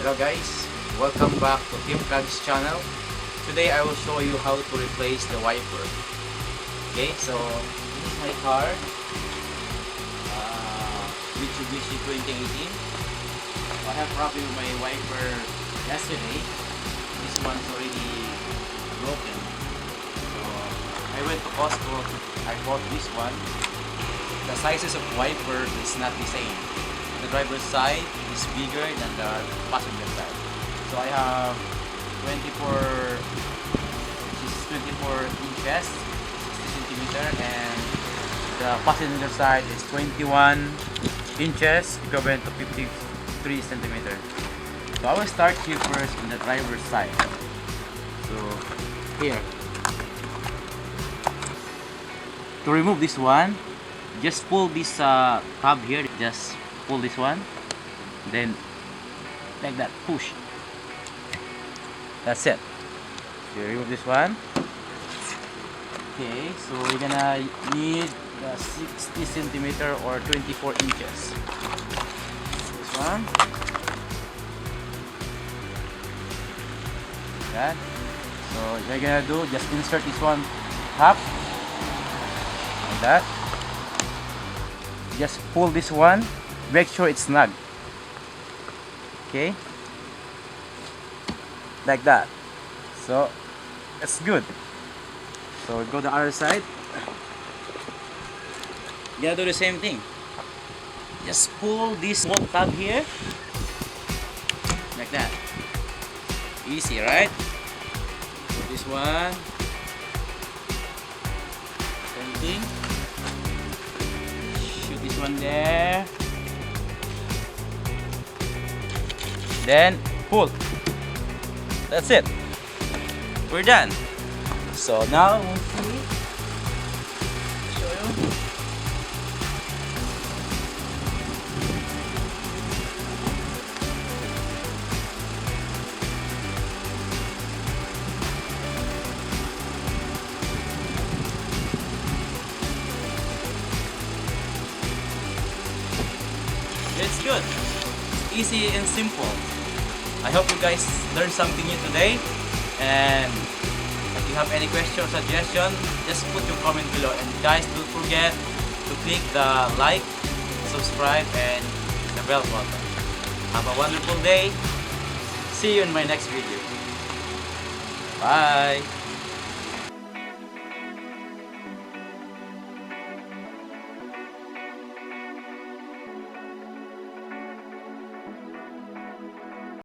Hello guys, welcome back to Tim Vlog's channel. Today I will show you how to replace the wiper. Okay, so this is my car, Mitsubishi 2018. I have problem with my wiper yesterday. This one's already broken. So I went to Costco, I bought this one. The sizes of wiper is not the same. The driver's side is bigger than the passenger side. So I have 24 inches, 60 centimeter, and the passenger side is 21 inches, equivalent to 53 centimeter. So I will start here first on the driver's side. So here, to remove this one, just pull this tab here, just pull this one, then like that, push. That's it. You remove this one. Okay, so we're gonna need the 60 centimeter or 24 inches. This one. That. So you're gonna do, just insert this one half like that. Just pull this one, make sure it's snug. Okay, like that. So that's good. So go the other side. You gotta do the same thing. Just pull this one tab here, like that. Easy, right? So this one, same thing. This one there, then pull. That's it, we're done. So now we'll see, show you. It's good, easy and simple. I hope you guys learned something new today, and if you have any question or suggestion, just put your comment below. And guys, don't forget to click the like, subscribe, and the bell button. Have a wonderful day. See you in my next video. Bye.